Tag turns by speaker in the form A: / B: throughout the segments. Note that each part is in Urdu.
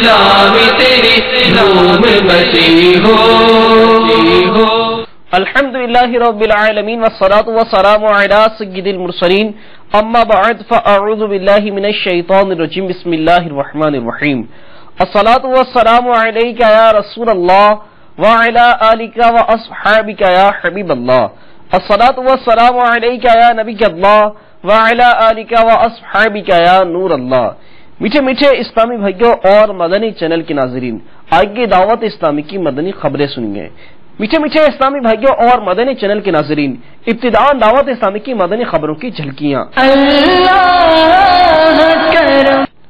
A: اسلام تیری دھوم مچی ہو.
B: الحمدللہ رب العالمین والصلاة والسلام علی سید المرسلین اما بعد فاعوذ باللہ من الشیطان الرجیم بسم اللہ الرحمن الرحیم. الصلاة والسلام علیک یا رسول اللہ وعلی آلک واصحابک یا حبیب اللہ. الصلاة والسلام علیک یا نبی اللہ وعلی آلک واصحابک یا نور اللہ. میٹھے میٹھے اسلامی بھائیوں اور مدنی چینل کے ناظرین، آئیے دعوت اسلامی کی مدنی خبریں سنیے. میٹھے میٹھے اسلامی بھائیوں اور مدنی چینل کے ناظرین، ابتداءً دعوت اسلامی کی مدنی خبروں کی جھلکیاں.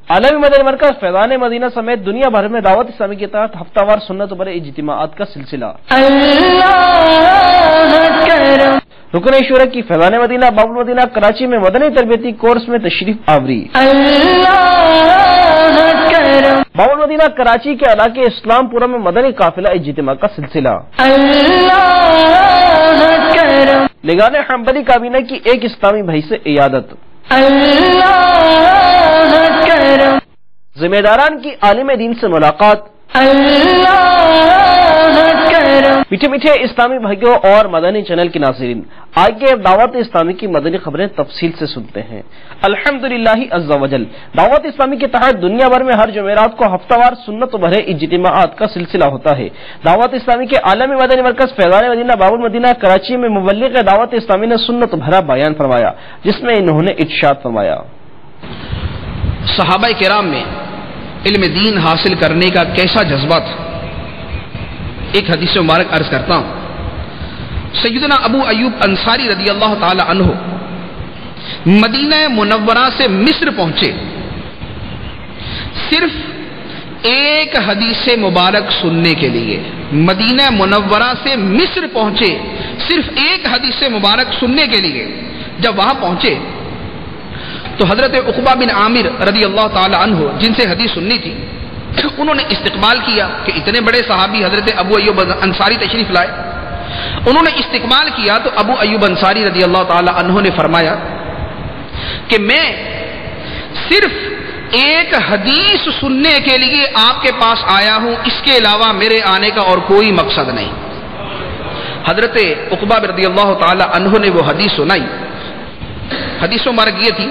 B: عالمی مدنی مرکز فیضان مدینہ سمیت دنیا بھر میں دعوت اسلامی کے تحت ہفتہ وار سنت و بر اجتماعات کا سلسلہ. رکن شورا کی فیضان مدینہ باب المدینہ کراچی میں مدنی تربیتی کورس میں تشریف آوری. باب المدینہ کراچی کے علاقے اسلام پورہ میں مدنی قافلہ اجتماع کا سلسلہ. نگران حنبلی کابینہ کی ایک اسلامی بھائی سے عیادت. ذمہ داران کی عالم دین سے ملاقات. میٹھے میٹھے اسلامی بھائیوں اور مدنی چینل کے ناظرین، آئیے دعوت اسلامی کی مدنی خبریں تفصیل سے سنتے ہیں. الحمدللہ عز و جل دعوت اسلامی کے تحت دنیا بھر میں ہر جمعرات کو ہفتہ وار سنت و بھرے اجتماعات کا سلسلہ ہوتا ہے. دعوت اسلامی کے عالمی مدنی مرکز فیضان مدینہ باب المدینہ کراچی میں مبلغ دعوت اسلامی نے سنت بھرا بیان فرمایا، جس میں انہوں نے ارشاد فرمایا:
C: صحابہ کرام میں علم دین حاصل کرنے کا کیسا جذبہ تھا. ایک حدیث مبارک عرض کرتا ہوں. سیدنا ابو ایوب انصاری رضی اللہ تعالی عنہ مدینہ منورہ سے مصر پہنچے، صرف ایک حدیث مبارک سننے کے لیے. مدینہ منورہ سے مصر پہنچے صرف ایک حدیث مبارک سننے کے لیے. جب وہاں پہنچے تو حضرت عقبہ بن عامر رضی اللہ تعالی عنہ جن سے حدیث سننی تھی، انہوں نے استقبال کیا کہ اتنے بڑے صحابی حضرت ابو ایوب انصاری تشریف لائے. انہوں نے استقبال کیا تو ابو ایوب انصاری رضی اللہ تعالی عنہ نے فرمایا کہ میں صرف ایک حدیث سننے کے لیے آپ کے پاس آیا ہوں، اس کے علاوہ میرے آنے کا اور کوئی مقصد نہیں. حضرت عقبہ رضی اللہ تعالی عنہ نے وہ حدیث سنائی. حدیث مبارک یہ تھی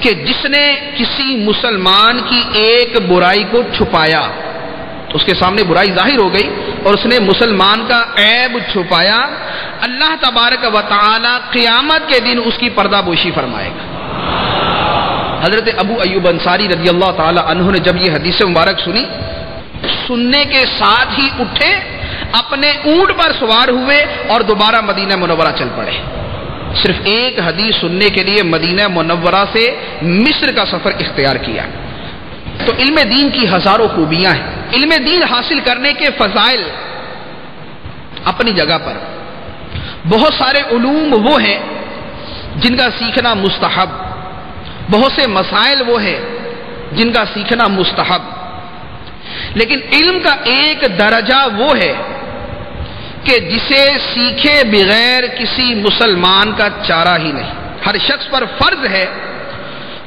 C: کہ جس نے کسی مسلمان کی ایک برائی کو چھپایا، اس کے سامنے برائی ظاہر ہو گئی اور اس نے مسلمان کا عیب چھپایا، اللہ تبارک و تعالی قیامت کے دن اس کی پردہ پوشی فرمائے گا. حضرت ابو ایوب انصاری رضی اللہ تعالی عنہ نے جب یہ حدیث مبارک سنی، سننے کے ساتھ ہی اٹھے، اپنے اونٹ پر سوار ہوئے اور دوبارہ مدینہ منورہ چل پڑے. صرف ایک حدیث سننے کے لیے مدینہ منورہ سے مصر کا سفر اختیار کیا. تو علم دین کی ہزاروں خوبیاں ہیں. علم دین حاصل کرنے کے فضائل اپنی جگہ پر. بہت سارے علوم وہ ہیں جن کا سیکھنا مستحب، بہت سے مسائل وہ ہیں جن کا سیکھنا مستحب، لیکن علم کا ایک درجہ وہ ہے کہ جسے سیکھے بغیر کسی مسلمان کا چارہ ہی نہیں. ہر شخص پر فرض ہے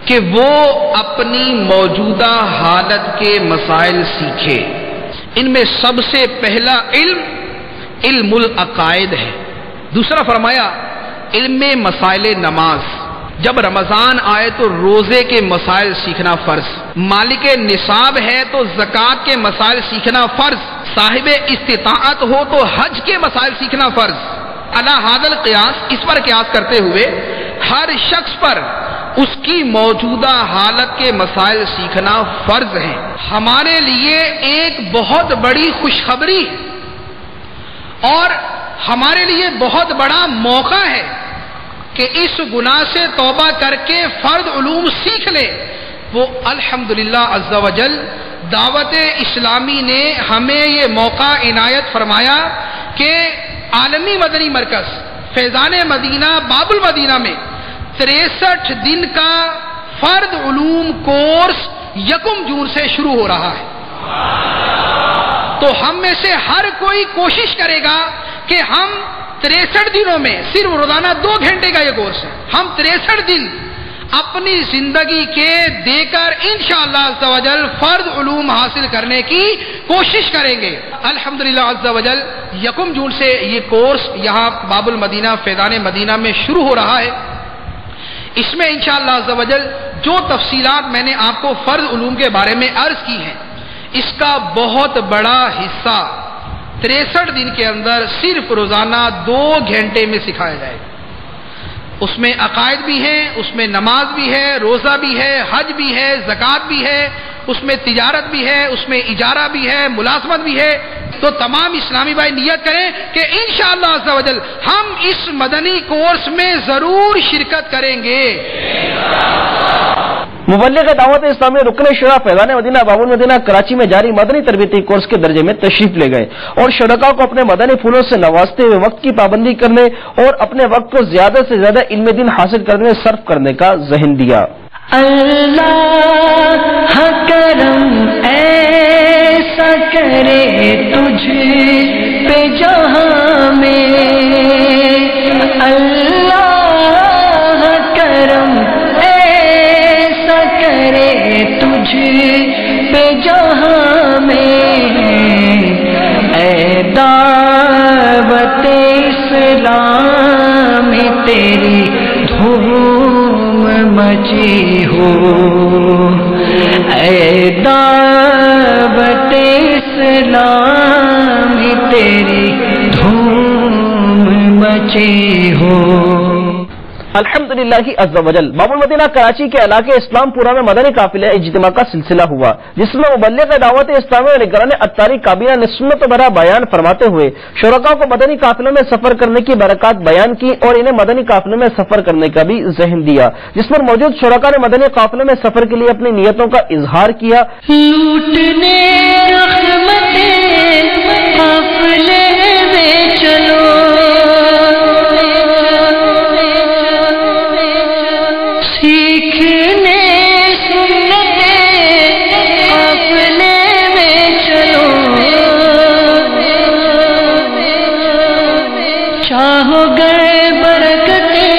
C: کہ وہ اپنی موجودہ حالت کے مسائل سیکھے. ان میں سب سے پہلا علم العقائد ہے. دوسرا فرمایا علم مسائل نماز. جب رمضان آئے تو روزے کے مسائل سیکھنا فرض. مالک نصاب ہے تو زکوٰۃ کے مسائل سیکھنا فرض. صاحب استطاعت ہو تو حج کے مسائل سیکھنا فرض. علی ھذا القیاس، اس پر قیاس کرتے ہوئے ہر شخص پر اس کی موجودہ حالت کے مسائل سیکھنا فرض ہے. ہمارے لیے ایک بہت بڑی خوشخبری اور ہمارے لیے بہت بڑا موقع ہے کہ اس گناہ سے توبہ کر کے فرد علوم سیکھ لے. وہ الحمدللہ عز و جل دعوت اسلامی نے ہمیں یہ موقع عنایت فرمایا کہ عالمی مدنی مرکز فیضان مدینہ باب المدینہ میں 63 دن کا فرد علوم کورس 1 جون سے شروع ہو رہا ہے. تو ہم میں سے ہر کوئی کوشش کرے گا کہ ہم 63 دنوں میں، صرف روزانہ 2 گھنٹے کا یہ کورس ہے، ہم 63 دن اپنی زندگی کے دے کر انشاءاللہ عز و جل فرض علوم حاصل کرنے کی کوشش کریں گے۔ الحمدللہ عز و جل 1 جون سے یہ کورس یہاں باب المدینہ فیضان مدینہ میں شروع ہو رہا ہے۔ اس میں انشاءاللہ عز و جل جو تفصیلات میں نے آپ کو فرض علوم کے بارے میں عرض کی ہیں، اس کا بہت بڑا حصہ 63 دن کے اندر صرف روزانہ 2 گھنٹے میں سکھایا جائے گا۔ اس میں عقائد بھی ہیں، اس میں نماز بھی ہے، روزہ بھی ہے، حج بھی ہے، زکوٰۃ بھی ہے، اس میں تجارت بھی ہے، اس میں اجارہ بھی ہے، ملازمت بھی ہے۔ تو تمام اسلامی بھائی نیت کریں کہ انشاءاللہ عز و جل ہم اس مدنی کورس میں ضرور شرکت کریں گے۔
B: مبلغ دعوت اسلامی رکن شورا فیضان مدینہ باب المدینہ کراچی میں جاری مدنی تربیتی کورس کے درجے میں تشریف لے گئے اور شرکاء کو اپنے مدنی پھولوں سے نوازتے ہوئے وقت کی پابندی کرنے اور اپنے وقت کو زیادہ سے زیادہ علم دین حاصل کرنے میں صرف کرنے کا ذہن دیا۔
A: اللہ کرم ایسا کرے تجھ پہ جہاں میں، اللہ کرم ایسا کرے تجھ پہ جہاں میں، اے دعوت اسلام تیری دھوم مچی ہو، اے دعوت اسلام تیری دھوم مچی ہو۔
B: الحمدللہ عز و جل باب المدینہ کراچی کے علاقے اسلام پورہ میں مدنی قافلہ اجتماع کا سلسلہ ہوا، جس میں مبلغ دعوت اسلامی اور نگران اتاری کابینہ نے سنت بھرا بیان فرماتے ہوئے شرکاء کو مدنی قافلوں میں سفر کرنے کی برکات بیان کی اور انہیں مدنی قافلوں میں سفر کرنے کا بھی ذہن دیا، جس پر موجود شرکاء نے مدنی قافلوں میں سفر کے لیے اپنی نیتوں کا اظہار کیا۔
A: لوٹنے رحمتیں قافلے میں چلو، سیکھنے سنتیں قافلے میں چلو، چاہو گئے برکتیں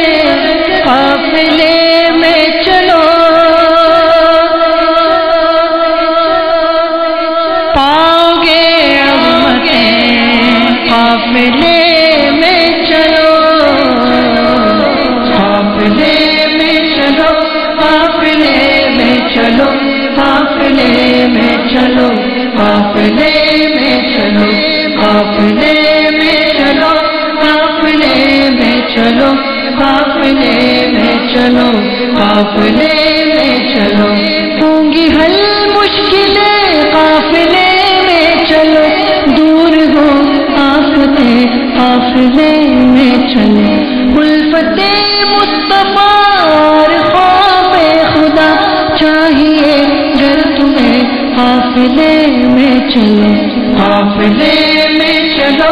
A: قافلے میں چلو، پاؤ گے عظمتیں قافلے میں چلو، قافلے میں چلو، قافلے میں چلو، قافلے میں چلو، قافلے میں چلو، قافلے میں چلو، قافلے میں چلو، قافلے میں چلو، قافلے میں چلو، ہوں گی حل مشکلیں قافلے میں چلو، دور ہو آفتیں قافلے میں چلو، الفت مصطفیٰ اور خوف خدا چاہیے گر تمہیں قافلے میں چلو، قافلے میں چلو،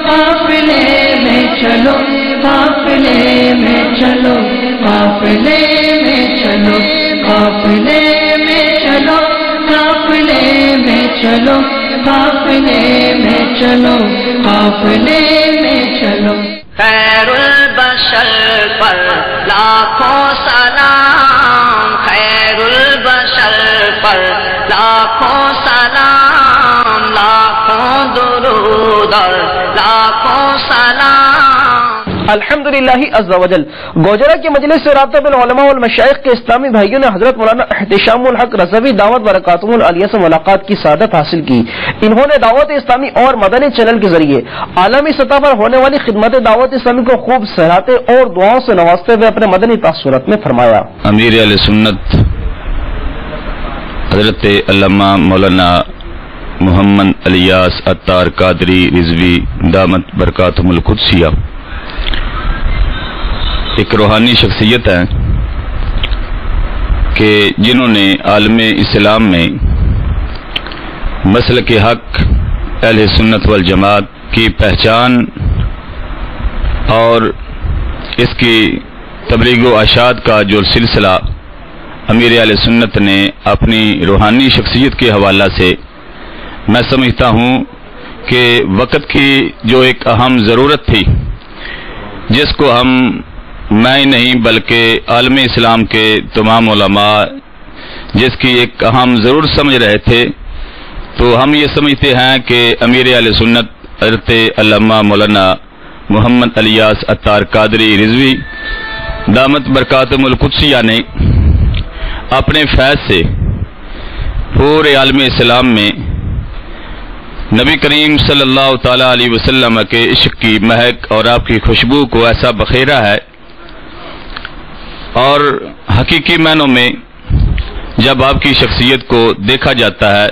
A: قافلے میں چلو، قافلے میں چلو، قافلے میں چلو، قافلے میں چلو، قافلے میں چلو، قافلے میں چلو، قافلے میں چلو۔
D: خیر البشر پر لاکھوں سلام، خیر البشر پر لاکھوں سلام، لاکھوں درود اور لاکھوں سلام۔
B: الحمدللہ عز و جل گوجرہ کی مجلس سے رابطہ بالعلماء والمشائخ کے اسلامی بھائیوں نے حضرت مولانا احتشام الحق رضوی دعوت برکاتہ العالیہ سے ملاقات کی سعادت حاصل کی۔ انہوں نے دعوت اسلامی اور مدنی چینل کے ذریعے عالمی سطح پر ہونے والی خدمت دعوت اسلامی کو خوب سراہتے اور دعاؤں سے نوازتے ہوئے اپنے مدنی تاثرات میں فرمایا۔
E: امیر اہل سنت حضرت علامہ مولانا محمد الیاس عطار قادری رضوی دامت برکاتہم القدسیہ ایک روحانی شخصیت ہے کہ جنہوں نے عالم اسلام میں مسلک حق اہل سنت والجماعت کی پہچان اور اس کی تبلیغ و ارشاد کا جو سلسلہ امیر اہل سنت نے اپنی روحانی شخصیت کے حوالہ سے میں سمجھتا ہوں کہ وقت کی جو ایک اہم ضرورت تھی جس کو ہم میں ہی نہیں بلکہ عالم اسلام کے تمام علماء جس کی ایک اہم ضرور سمجھ رہے تھے، تو ہم یہ سمجھتے ہیں کہ امیر اہل سنت حضرت علامہ مولانا محمد الیاس عطار قادری رضوی دامت برکاتہم القدسیہ نے اپنے فیض سے پورے عالم اسلام میں نبی کریم صلی اللہ تعالی علیہ وسلم کے عشق کی مہک اور آپ کی خوشبو کو ایسا بخیرا ہے، اور حقیقی معنوں میں جب آپ کی شخصیت کو دیکھا جاتا ہے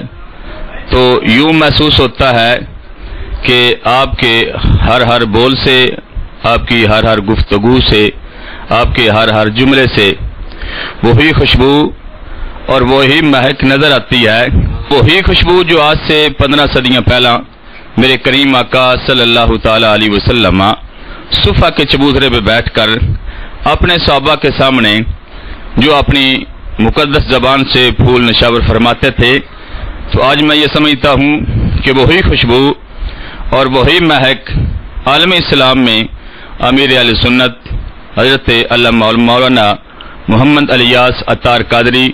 E: تو یوں محسوس ہوتا ہے کہ آپ کے ہر بول سے، آپ کی ہر گفتگو سے، آپ کے ہر جملے سے وہی خوشبو اور وہی مہک نظر آتی ہے، وہی خوشبو جو آج سے 15 صدیاں پہلا میرے کریم آقا صلی اللہ تعالی علیہ وسلم صفا کے چبوترے پہ بیٹھ کر اپنے صحابہ کے سامنے جو اپنی مقدس زبان سے پھول نشاور فرماتے تھے، تو آج میں یہ سمجھتا ہوں کہ وہی خوشبو اور وہی مہک عالم اسلام میں امیر اہل سنت حضرت علامہ مولانا محمد الیاس عطار قادری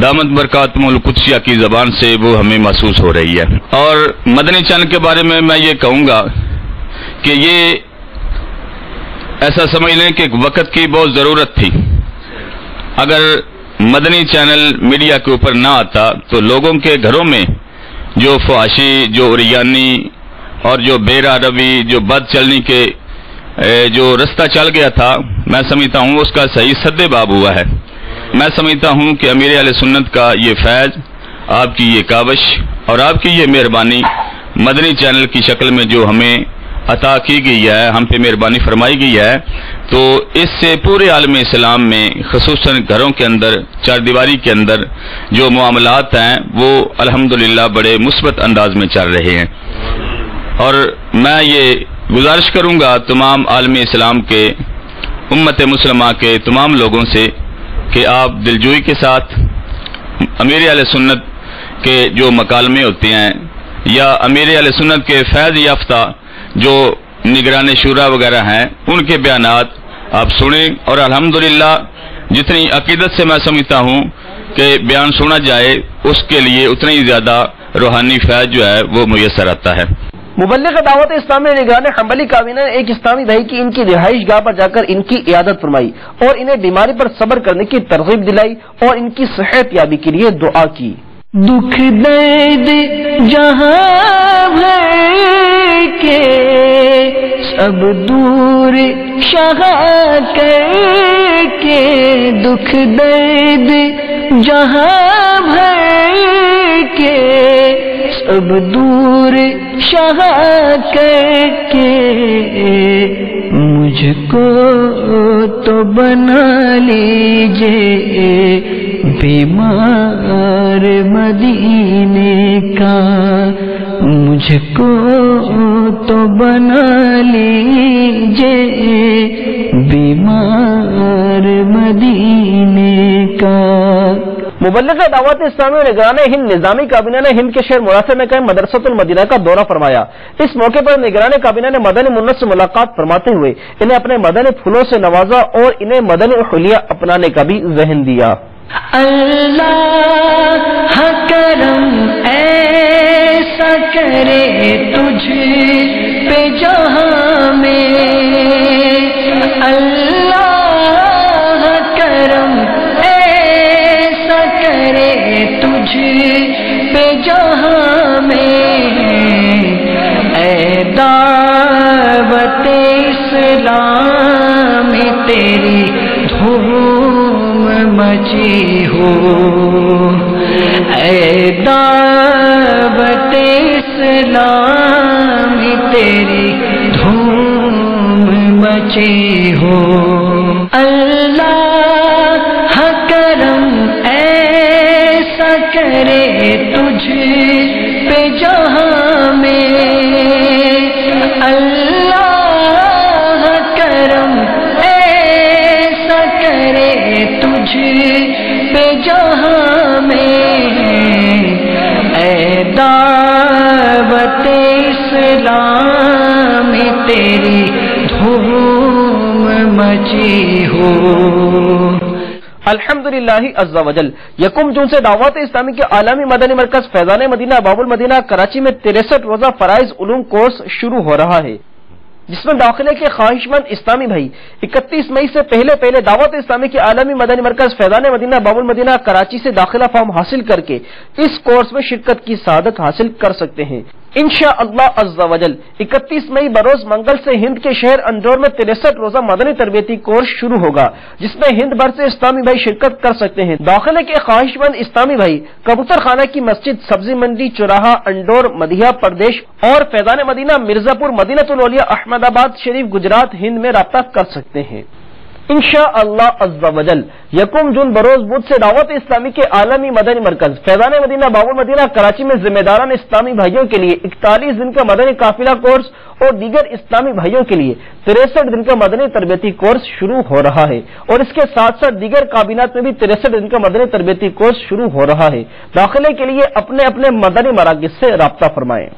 E: دامت برکاتہم القدسیہ کی زبان سے وہ ہمیں محسوس ہو رہی ہے۔ اور مدنی چینل کے بارے میں یہ کہوں گا کہ یہ ایسا سمجھ لیں کہ وقت کی بہت ضرورت تھی۔ اگر مدنی چینل میڈیا کے اوپر نہ آتا تو لوگوں کے گھروں میں جو فحاشی، جو عریانی اور جو بیرا روی، جو بد چلنی کے جو رستہ چل گیا تھا، میں سمجھتا ہوں اس کا صحیح سد باب ہوا ہے۔ میں سمجھتا ہوں کہ امیر اہل سنت کا یہ فیض، آپ کی یہ کاوش اور آپ کی یہ مہربانی مدنی چینل کی شکل میں جو ہمیں عطا کی گئی ہے، ہم پہ مہربانی فرمائی گئی ہے، تو اس سے پورے عالم اسلام میں خصوصاً گھروں کے اندر، چار دیواری کے اندر جو معاملات ہیں وہ الحمدللہ بڑے مثبت انداز میں چل رہے ہیں۔ اور میں یہ گزارش کروں گا تمام عالم اسلام کے، امت مسلمہ کے تمام لوگوں سے کہ آپ دلجوئی کے ساتھ امیر اہل سنت کے جو مکالمے ہوتے ہیں یا امیر اہل سنت کے فیض یافتہ جو نگران شورا وغیرہ ہیں ان کے بیانات آپ سنیں، اور الحمدللہ جتنی عقیدت سے میں سمجھتا ہوں کہ بیان سنا جائے اس کے لیے اتنا ہی زیادہ روحانی فیض جو ہے وہ میسر آتا ہے۔
B: مبلغ دعوت اسلامی نگران حنبلی کابینہ نے ایک اسلامی دہی کی ان کی رہائش گاہ پر جا کر ان کی عیادت فرمائی اور انہیں بیماری پر صبر کرنے کی ترغیب دلائی اور ان کی صحت یابی کے لیے دعا کی۔
A: دکھ درد جہاں بھر کے سب دور شاہ کر کے، دکھ درد جہاں بھر کے سب دور شاہ کر کے، مجھ کو تو بنا لیجئے بیمار مدینے کا، مجھ کو تو بنا لیجئے بیمار مدینے کا۔
B: مبلغ دعوت اسلامی و نگران ہند نظامی کابینہ نے ہند کے شہر مراسل میں قائم مدرسۃ المدینہ کا دورہ فرمایا۔ اس موقع پر نگران کابینہ نے مدنی منت سے ملاقات فرماتے ہوئے انہیں اپنے مدنی پھولوں سے نوازا اور انہیں مدنی حلیہ اپنانے کا بھی ذہن دیا۔
A: اللہ کرم ایسا کرے تجھ پہ جہاں میں، اللہ کرم ایسا کرے تجھ پہ جہاں میں، اے دعوت اسلام تیری دھوم مچی ہو، اے دعوت اسلام تیری دھوم مچی ہو، اللہ کرم ایسا کرے تجھ پہ جہاں میں، اللہ کرم ایسا کرے تجھ پہ جہاں میں، اے دعوت اسلام تیری دھوم مچی ہو.
B: الحمدللہ عز وجل. یکم جون سے دعوت اسلامی کے عالمی مدنی مرکز فیضان مدینہ باب المدینہ کراچی میں 63 روزہ فرائض علوم کورس شروع ہو رہا ہے، جس میں داخلے کے خواہش مند اسلامی بھائی 31 مئی سے پہلے دعوت اسلامی کے عالمی مدنی مرکز فیضان مدینہ باب المدینہ کراچی سے داخلہ فارم حاصل کر کے اس کورس میں شرکت کی سعادت حاصل کر سکتے ہیں انشاءاللہ عز وجل. 31 مئی بروز منگل سے ہند کے شہر اندور میں 63 روزہ مدنی تربیتی کورس شروع ہوگا، جس میں ہند بھر سے اسلامی بھائی شرکت کر سکتے ہیں. داخلے کے خواہش مند اسلامی بھائی کبوتر خانہ کی مسجد، سبزی منڈی چوراہا، انڈور، مدھیہ پردیش اور فیضان مدینہ مرزا پور مدینۃ الاولیاء احمد آباد شریف گجرات ہند میں رابطہ کر سکتے ہیں انشاءاللہ عز وجل. یکم جون بروز بدھ سے دعوت اسلامی کے عالمی مدنی مرکز فیضان مدینہ باب المدینہ کراچی میں ذمہ داران اسلامی بھائیوں کے لیے 41 دن کا مدنی قافلہ کورس اور دیگر اسلامی بھائیوں کے لیے 63 دن کا مدنی تربیتی کورس شروع ہو رہا ہے، اور اس کے ساتھ ساتھ دیگر کابینات میں بھی 63 دن کا مدنی تربیتی کورس شروع ہو رہا ہے. داخلے کے لیے اپنے اپنے مدنی مراکز سے رابطہ فرمائیں.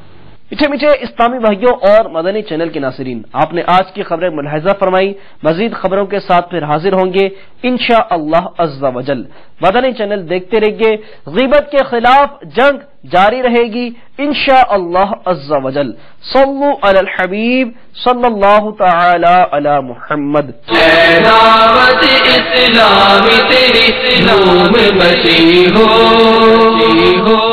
B: میٹھے اسلامی بھائیوں اور مدنی چینل کے ناظرین، آپ نے آج کی خبریں ملاحظہ فرمائی. مزید خبروں کے ساتھ پھر حاضر ہوں گے انشاءاللہ عز وجل. مدنی چینل دیکھتے رہیے. غیبت کے خلاف جنگ جاری رہے گی انشاءاللہ عز وجل. صلو علی الحبیب صلی اللہ تعالی علی محمد.
A: اے دعوت اسلامی تیری نام بچی ہو.